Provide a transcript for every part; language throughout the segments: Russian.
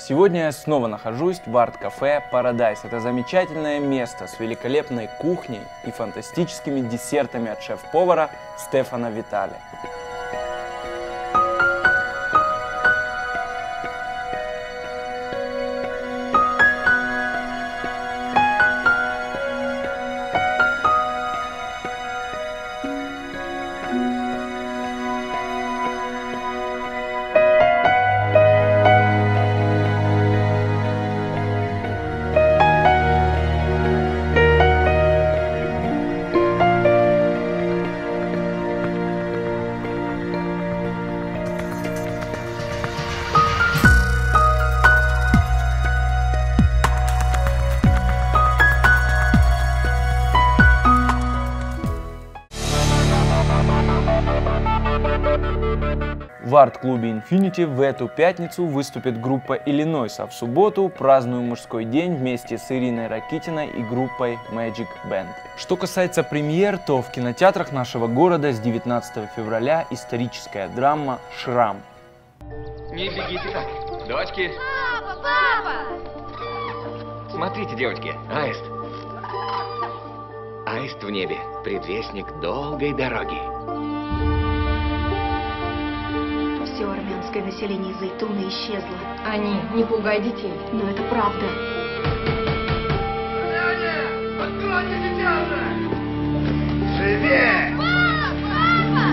Сегодня я снова нахожусь в арт-кафе Paradise. Это замечательное место с великолепной кухней и фантастическими десертами от шеф-повара Стефана Витали. В арт-клубе Infinity в эту пятницу выступит группа Illinois, а в субботу празднуем мужской день вместе с Ириной Ракитиной и группой Magic Band. Что касается премьер, то в кинотеатрах нашего города с 19 февраля историческая драма «Шрам». Не бегите так, дочки. Папа, папа! Смотрите, девочки, аист. Аист в небе, предвестник долгой дороги. Все армянское население Зайтуна исчезло. Они, не пугай детей. Но это правда. Откройте сейчас же! Живее! Папа!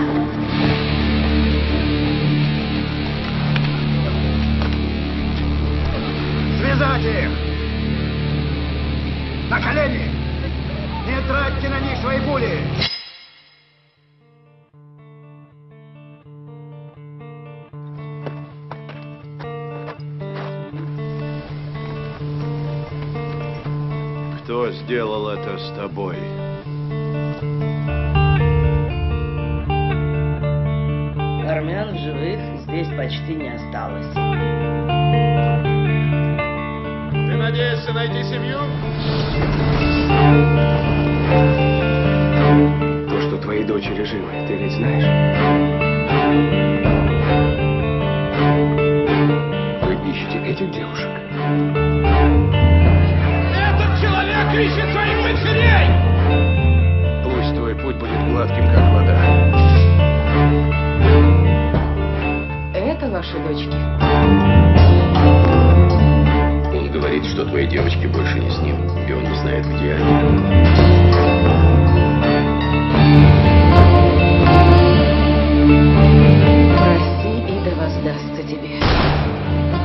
Связать их! На колени! Не тратьте на них свои пули! Кто сделал это с тобой? Армян в живых здесь почти не осталось. Ты надеешься найти семью? То, что твои дочери живы, ты ведь знаешь? Вы ищете этих девушек? Этот человек ищет своих дочерей! Пусть твой путь будет гладким, как вода. Это ваши дочки? Он говорит, что твои девочки больше не с ним, и он не знает, где они. Проси, и да воздастся тебе.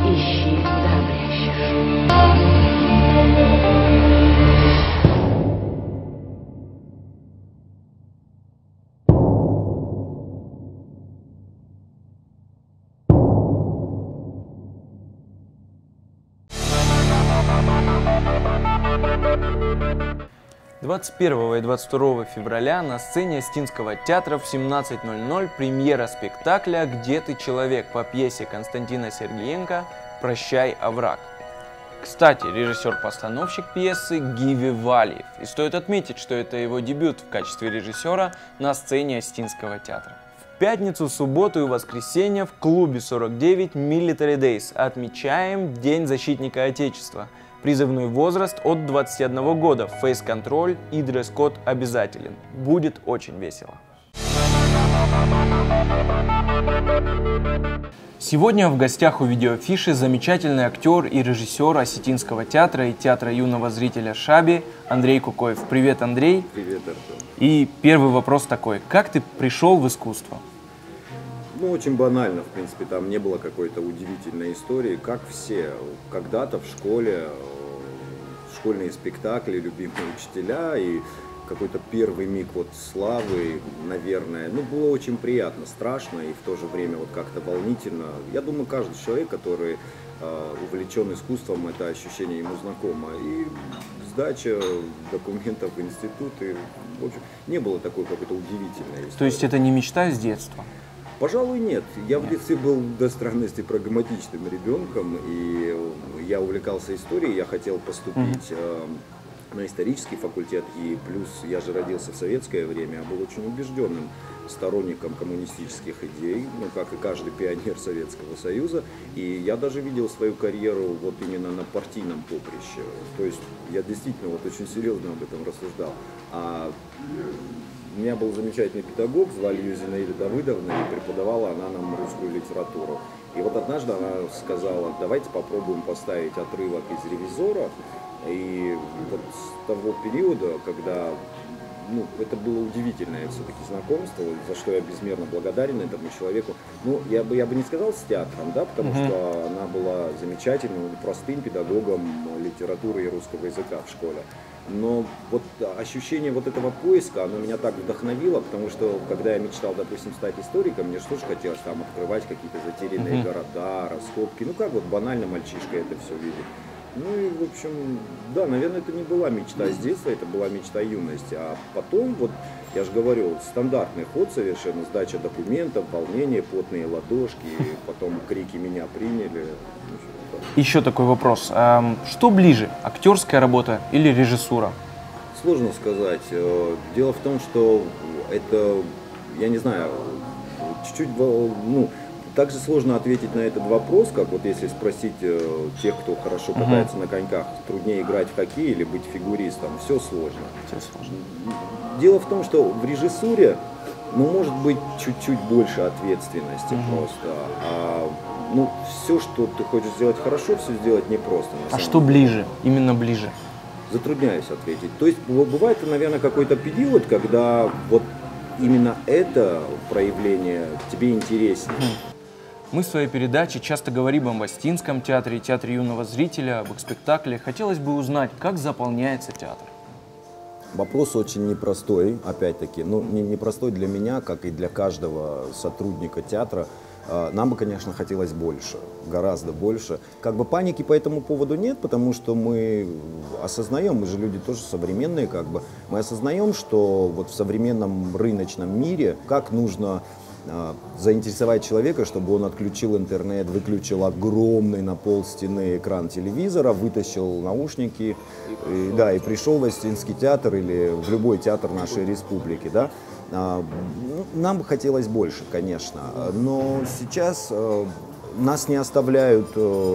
Ищи, да обрящешь. — 21 и 22 февраля на сцене Остинского театра в 17:00 премьера спектакля «Где ты, человек» по пьесе Константина Сергеенко «Прощай, овраг». Кстати, режиссер-постановщик пьесы Гиви Валиев. И стоит отметить, что это его дебют в качестве режиссера на сцене Остинского театра. В пятницу, субботу и воскресенье в клубе 49 Military Days отмечаем День защитника Отечества. Призывной возраст от 21 года, фейс-контроль и дресс-код обязателен. Будет очень весело. Сегодня в гостях у видеофиши замечательный актер и режиссер Осетинского театра и театра юного зрителя Шаби Андрей Кукоев. Привет, Андрей. Привет, Артем. И первый вопрос такой. Как ты пришел в искусство? Ну, очень банально, в принципе, там не было какой-то удивительной истории. Как все, когда-то в школе, школьные спектакли, любимые учителя и какой-то первый миг вот славы, наверное. Ну, было очень приятно, страшно и в то же время вот как-то волнительно. Я думаю, каждый человек, который увлечен искусством, это ощущение ему знакомо. И сдача документов в институт, и, в общем, не было такой какой-то удивительной истории. То есть это не мечта с детства? Пожалуй, нет. Я в детстве был до странности прагматичным ребенком, и я увлекался историей, я хотел поступить на исторический факультет, и плюс я же родился в советское время, я был очень убежденным сторонником коммунистических идей, ну, как и каждый пионер Советского Союза. И я даже видел свою карьеру вот именно на партийном поприще. То есть я действительно вот очень серьезно об этом рассуждал. У меня был замечательный педагог, звали ее Зинаида Давыдовна, и преподавала она нам русскую литературу. И вот однажды она сказала: давайте попробуем поставить отрывок из «Ревизора». И вот с того периода, когда, ну, это было удивительное все-таки знакомство, за что я безмерно благодарен этому человеку. Ну, я бы не сказал с театром, да, потому что она была замечательным, простым педагогом литературы и русского языка в школе. Но вот ощущение вот этого поиска, оно меня так вдохновило, потому что когда я мечтал, допустим, стать историком, мне же тоже хотелось там открывать какие-то затерянные города, раскопки. Ну, как вот банально мальчишка это все видит. Ну и, в общем, да, наверное, это не была мечта с детства, это была мечта юности. А потом, вот, я же говорю, стандартный ход совершенно, сдача документов, волнение, потные ладошки, потом крики «меня приняли». Еще такой вопрос. Что ближе, актерская работа или режиссура? Сложно сказать. Дело в том, что это, я не знаю, чуть-чуть, ну, также сложно ответить на этот вопрос, как вот если спросить тех, кто хорошо катается на коньках, труднее играть в хоккей или быть фигуристом. Все сложно. Все сложно. Дело в том, что в режиссуре, ну, может быть чуть-чуть больше ответственности просто. Ну, все, что ты хочешь сделать хорошо, все сделать непросто. А что ближе? Именно ближе? Затрудняюсь ответить. То есть бывает, наверное, какой-то период, когда вот именно это проявление тебе интереснее. Мы в своей передаче часто говорим об Остинском театре, театре юного зрителя, об их спектакле. Хотелось бы узнать, как заполняется театр? Вопрос очень непростой, опять-таки. Ну, непростой для меня, как и для каждого сотрудника театра. Нам бы, конечно, хотелось больше, гораздо больше. Как бы паники по этому поводу нет, потому что мы осознаем, мы же люди тоже современные, как бы, мы осознаем, что вот в современном рыночном мире как нужно заинтересовать человека, чтобы он отключил интернет, выключил огромный на пол стены экран телевизора, вытащил наушники и пришел в Остинский театр или в любой театр нашей республики. Да? Нам бы хотелось больше, конечно, но сейчас нас не оставляют,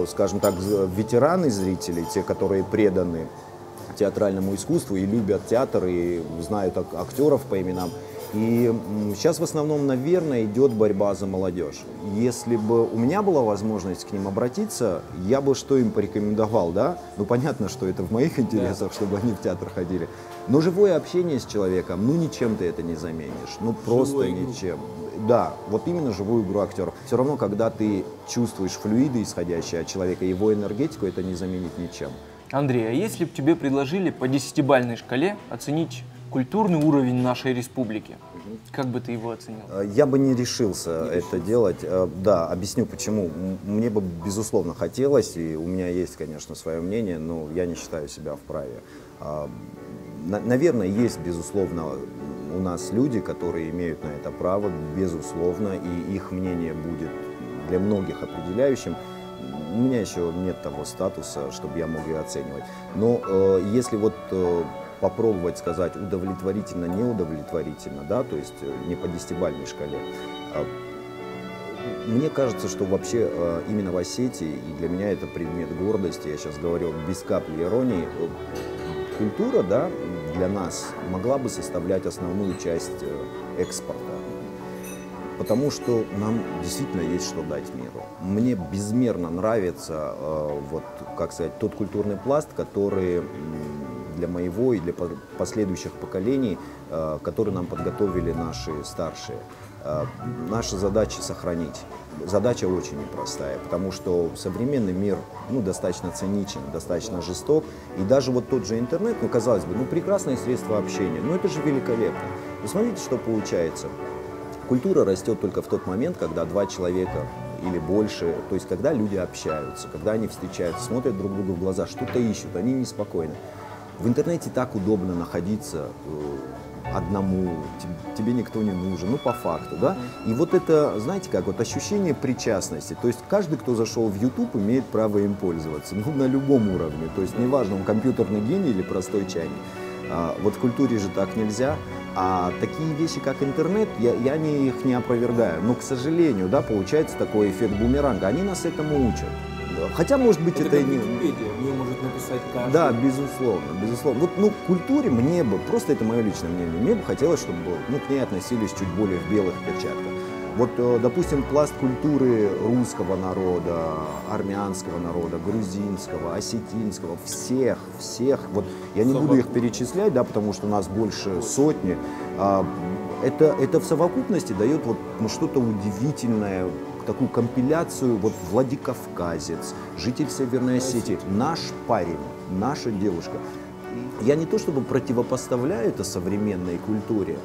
скажем так, ветераны зрителей, те, которые преданы театральному искусству и любят театр, и знают актеров по именам. И сейчас в основном, наверное, идет борьба за молодежь. Если бы у меня была возможность к ним обратиться, я бы что им порекомендовал, да? Ну, понятно, что это в моих интересах, чтобы они в театр ходили. Но живое общение с человеком, ну, ничем ты это не заменишь. Ну, просто ничем. Да, вот именно живую игру актеров. Все равно, когда ты чувствуешь флюиды, исходящие от человека, его энергетику, это не заменить ничем. Андрей, а если бы тебе предложили по 10-бальной шкале оценить культурный уровень нашей республики, как бы ты его оценил? Я бы не решился это делать. Да, объясню почему. Мне бы, безусловно, хотелось, и у меня есть, конечно, свое мнение, но я не считаю себя вправе. Наверное, есть, безусловно, у нас люди, которые имеют на это право, безусловно, и их мнение будет для многих определяющим. У меня еще нет того статуса, чтобы я мог ее оценивать. Но если вот попробовать сказать удовлетворительно, неудовлетворительно, да, то есть не по 10-бальной шкале, мне кажется, что вообще именно в Осетии, и для меня это предмет гордости, я сейчас говорю без капли иронии, культура, да, для нас могла бы составлять основную часть экспорта. Потому что нам действительно есть что дать миру. Мне безмерно нравится, вот, как сказать, тот культурный пласт, который для моего и для последующих поколений, который нам подготовили наши старшие. Наша задача сохранить. Задача очень непростая, потому что современный мир, ну, достаточно циничен, достаточно жесток. И даже вот тот же интернет, ну, казалось бы, ну, прекрасное средство общения, ну, это же великолепно. Вы смотрите, что получается. Культура растет только в тот момент, когда два человека или больше, то есть когда люди общаются, когда они встречаются, смотрят друг другу в глаза, что-то ищут, они неспокойны. В интернете так удобно находиться одному, тебе никто не нужен, ну по факту, да. И вот это, знаете как, вот ощущение причастности, то есть каждый, кто зашел в YouTube, имеет право им пользоваться, ну на любом уровне, то есть неважно, он компьютерный гений или простой чайник. Вот в культуре же так нельзя. А такие вещи, как интернет, я их не опровергаю. Но, к сожалению, да, получается такой эффект бумеранга. Они нас этому учат. Хотя, может быть, это и не... Википедия, в нее может написать каждый. Да, безусловно, безусловно. Вот, ну, культуре мне бы, просто это мое личное мнение, мне бы хотелось, чтобы, ну, к ней относились чуть более в белых перчатках. Вот, допустим, пласт культуры русского народа, армянского народа, грузинского, осетинского, всех, вот, я не буду их перечислять, да, потому что у нас больше сотни, это в совокупности дает вот, ну, что-то удивительное, такую компиляцию, вот, Владикавказец, житель Северной Осетии, наш парень, наша девушка. Я не то чтобы противопоставляю это современной культуре,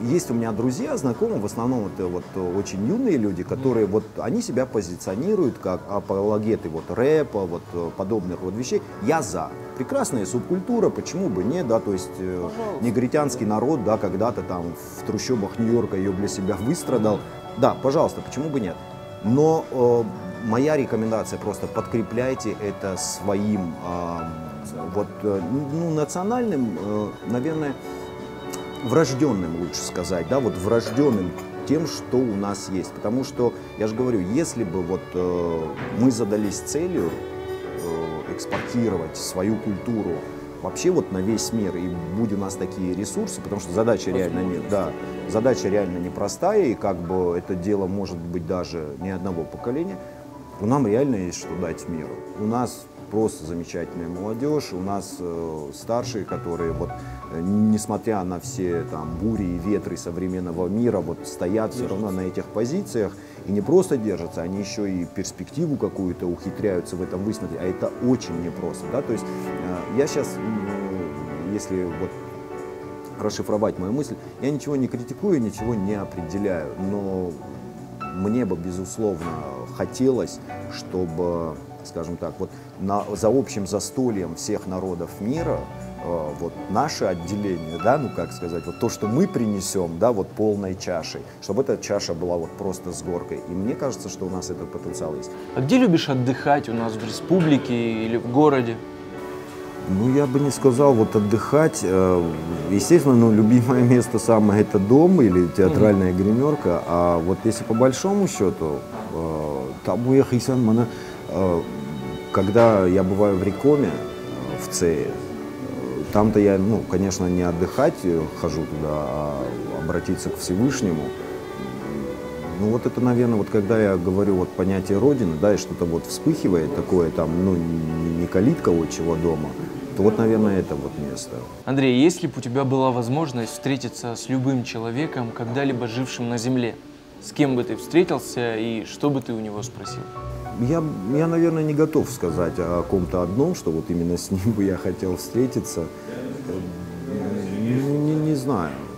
есть у меня друзья, знакомые, в основном это вот очень юные люди, которые вот, они себя позиционируют как апологеты вот рэпа, вот подобных вот вещей. Я за. Прекрасная субкультура, почему бы нет, да, то есть негритянский народ, да, когда-то там в трущобах Нью-Йорка ее для себя выстрадал. Да, пожалуйста, почему бы нет. Но моя рекомендация, просто подкрепляйте это своим, вот, ну, национальным, наверное, врожденным, лучше сказать, да, вот врожденным тем, что у нас есть. Потому что, я же говорю, если бы вот мы задались целью экспортировать свою культуру вообще вот на весь мир, и будь у нас такие ресурсы, потому что задача реально задача реально непростая, и как бы это дело может быть даже не одного поколения, то нам реально есть что дать миру. У нас просто замечательная молодежь, у нас старшие, которые вот, несмотря на все там бури и ветры современного мира, вот стоят все равно на этих позициях и не просто держатся, они еще и перспективу какую-то ухитряются в этом высмотреть, а это очень непросто, да, то есть я сейчас, если вот расшифровать мою мысль, я ничего не критикую, ничего не определяю, но мне бы, безусловно, хотелось, чтобы, скажем так, вот за общим застольем всех народов мира, вот наше отделение, да, ну как сказать, вот то, что мы принесем, да, вот полной чашей, чтобы эта чаша была вот просто с горкой. И мне кажется, что у нас этот потенциал есть. А где любишь отдыхать у нас в республике или в городе? Ну, я бы не сказал вот отдыхать. Естественно, ну, любимое место самое это дом или театральная гримерка. А вот если по большому счету, там уехать, когда я бываю в Рикоме, в ЦЕ, там-то я, ну, конечно, не отдыхать хожу туда, а обратиться к Всевышнему. Ну, вот это, наверное, вот когда я говорю вот понятие Родины, да, и что-то вот вспыхивает такое там, ну, не калитка отчего дома, то вот, наверное, это вот место. Андрей, если бы у тебя была возможность встретиться с любым человеком, когда-либо жившим на Земле, с кем бы ты встретился и что бы ты у него спросил? Я, наверное, не готов сказать о ком-то одном, что вот именно с ним бы я хотел встретиться.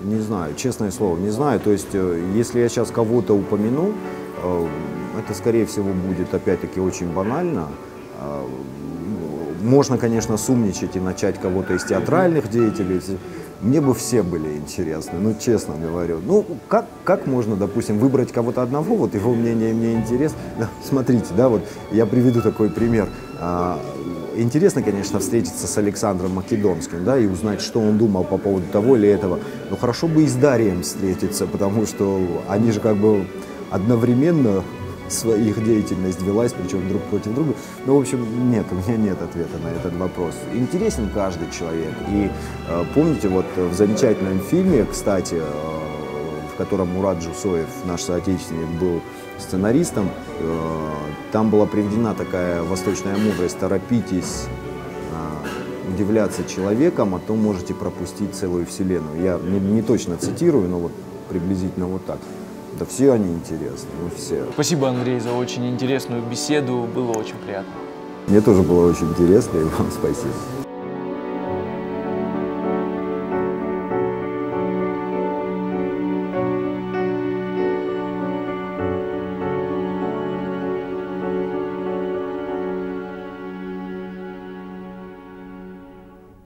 Не знаю, честное слово, не знаю. То есть, если я сейчас кого-то упомяну, это, скорее всего, будет, опять-таки, очень банально. Можно, конечно, сумничать и начать кого-то из театральных деятелей. Мне бы все были интересны, ну, честно говорю. Ну, как можно, допустим, выбрать кого-то одного, вот его мнение мне интересно. Да, смотрите, да, вот я приведу такой пример. Интересно, конечно, встретиться с Александром Македонским, да, и узнать, что он думал по поводу того или этого. Но хорошо бы и с Дарием встретиться, потому что они же как бы одновременно их деятельность велась, причем друг против друга. Ну, в общем, нет, у меня нет ответа на этот вопрос. Интересен каждый человек. И помните, вот в замечательном фильме, кстати, в котором Мурат Джусоев, наш соотечественник, был сценаристом, там была приведена такая восточная мудрость: торопитесь удивляться человеком, а то можете пропустить целую вселенную. Я не точно цитирую, но вот приблизительно вот так. Да все они интересны, ну все. Спасибо, Андрей, за очень интересную беседу, было очень приятно. Мне тоже было очень интересно, и вам спасибо.